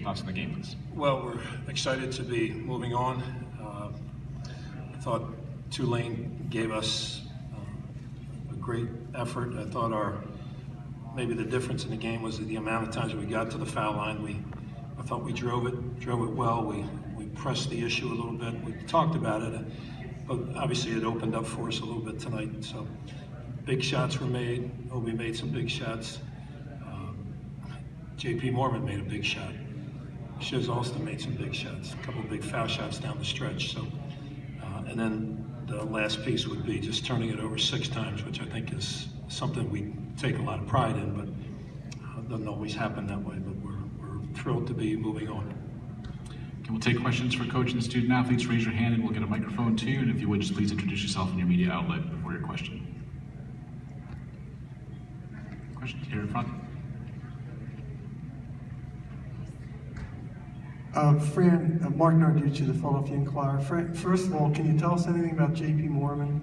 thoughts on the game, please. Well, we're excited to be moving on. I thought Tulane gave us a great effort. I thought maybe the difference in the game was the amount of times we got to the foul line. I thought we drove it well. We pressed the issue a little bit. We talked about it, but obviously it opened up for us a little bit tonight. So big shots were made. Obi made some big shots. JP Mormon made a big shot. Shiz Alston made some big shots, a couple of big foul shots down the stretch. So, and then the last piece would be just turning it over 6 times, which I think is something we take a lot of pride in, but it doesn't always happen that way. But we're thrilled to be moving on. Okay, we'll take questions for coach and student athletes. Raise your hand and we'll get a microphone to you. And if you would, just please introduce yourself and your media outlet before your question. Questions here in front. Fran, Mark Narducci, the Philadelphia Inquirer. Fran, first of all, can you tell us anything about JP Mormon?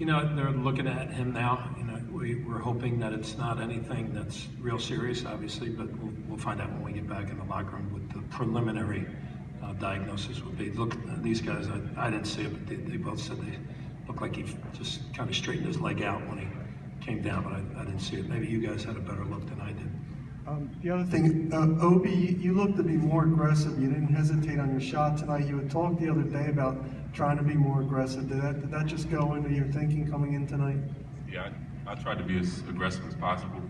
You know, they're looking at him now. You know, we're hoping that it's not anything that's real serious, obviously, but we'll find out when we get back in the locker room what the preliminary diagnosis would be. Look, these guys, I didn't see it, but they both said they looked like he just kind of straightened his leg out when he came down, but I didn't see it. Maybe you guys had a better look than I did. The other thing, Obi, you looked to be more aggressive. You didn't hesitate on your shot tonight. You had talked the other day about trying to be more aggressive. Did that just go into your thinking coming in tonight? Yeah, I tried to be as aggressive as possible.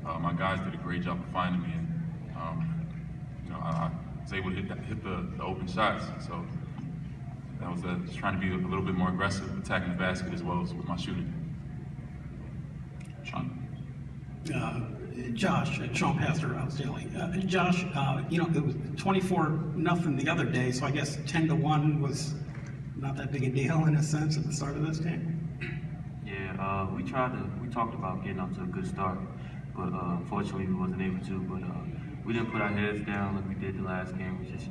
My guys did a great job of finding me, and I was able to hit the open shots. So that was just trying to be a little bit more aggressive, attacking the basket as well as with my shooting. Sean. Sean Pastor, I was dealing. Josh, it was 24-0 the other day, so I guess 10-1 was not that big a deal in a sense at the start of this game. Yeah, we talked about getting off to a good start, but unfortunately we wasn't able to. But we didn't put our heads down like we did the last game. We just,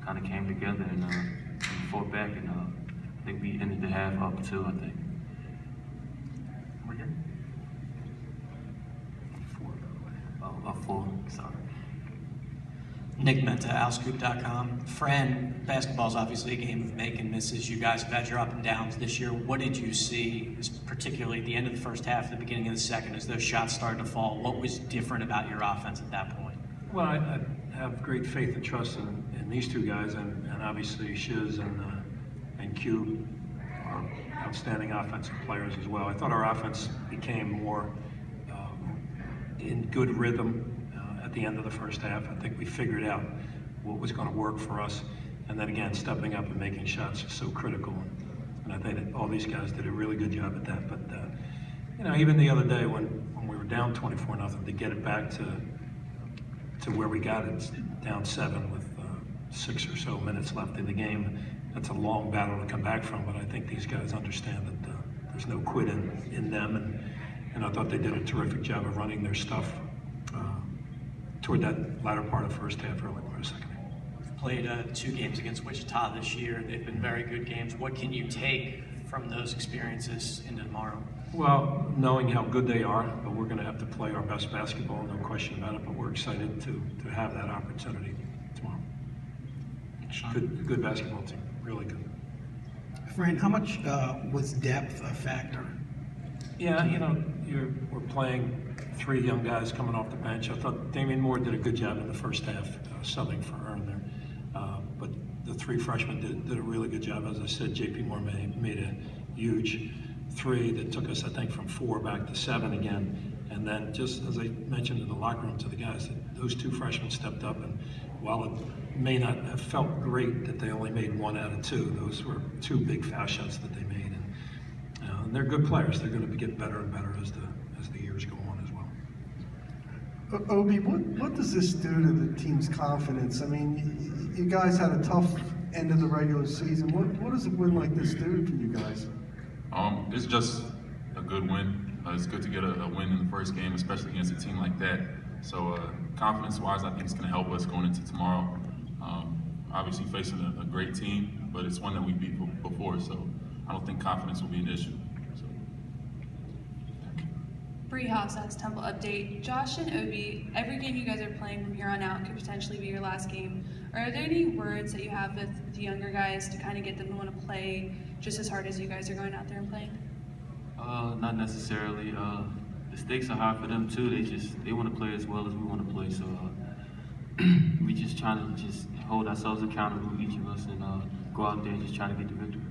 kind of came together and we fought back, and I think we ended the half up 2, I think. Four, sorry. Nick Menta, AlScoop.com. Fran, basketball's obviously a game of make and misses. You guys have had your up and downs this year. What did you see, particularly at the end of the first half, the beginning of the second, as those shots started to fall? What was different about your offense at that point? Well, I have great faith and trust in these two guys, and obviously Shiz and Q are outstanding offensive players as well. I thought our offense became more in good rhythm at the end of the first half. I think we figured out what was going to work for us, and then again, stepping up and making shots is so critical. And I think that all these guys did a really good job at that. But even the other day when we were down 24-0, to get it back to where we got it, down 7 with 6 or so minutes left in the game, that's a long battle to come back from. But I think these guys understand that there's no quit in them, and I thought they did a terrific job of running their stuff toward that latter part of the first half, early part of the second half. You've played 2 games against Wichita this year. They've been very good games. What can you take from those experiences into tomorrow? Well, knowing how good they are, but we're going to have to play our best basketball, no question about it, but we're excited to have that opportunity tomorrow. Good basketball team, really good. Fran, how much was depth a factor? Yeah, we're playing 3 young guys coming off the bench. I thought Damian Moore did a good job in the first half, subbing for Earn there. But the 3 freshmen did a really good job. As I said, JP Moore made a huge 3 that took us, I think, from 4 back to 7 again. And then, just as I mentioned in the locker room to the guys, that those 2 freshmen stepped up, and while it may not have felt great that they only made 1 out of 2, those were 2 big foul shots that they made. And they're good players. They're going to get better and better as the years go on as well. Obi, what does this do to the team's confidence? I mean, you guys had a tough end of the regular season. What does a win like this do for you guys? It's just a good win. It's good to get a win in the first game, especially against a team like that. So confidence-wise, I think it's going to help us going into tomorrow. Obviously facing a great team, but it's one that we beat before, so I don't think confidence will be an issue. So. Bree House asks Temple update. Josh and Obi, every game you guys are playing from here on out could potentially be your last game. Are there any words that you have with the younger guys to kind of get them to want to play just as hard as you guys are going out there and playing? Not necessarily. The stakes are high for them too. They want to play as well as we want to play. So we just trying to just hold ourselves accountable, each of us, and go out there and just try to get the victory.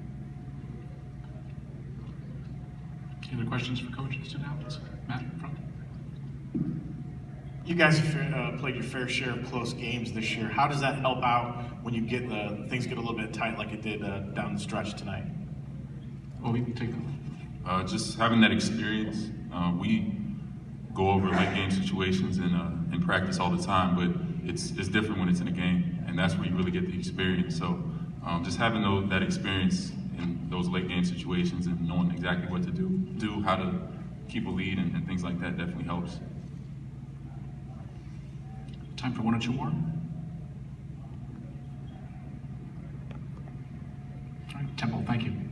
Any other questions for Coach and student athletes? Matt, in front. You guys have played your fair share of close games this year. How does that help out when you get things get a little bit tight like it did down the stretch tonight? Oh, we can take them. Just having that experience. We go over late game situations in practice all the time, but it's different when it's in a game, and that's where you really get the experience. So just having that experience in those late game situations and knowing exactly what to do, how to keep a lead and things like that definitely helps. Time for one or two more. All right, Temple, thank you.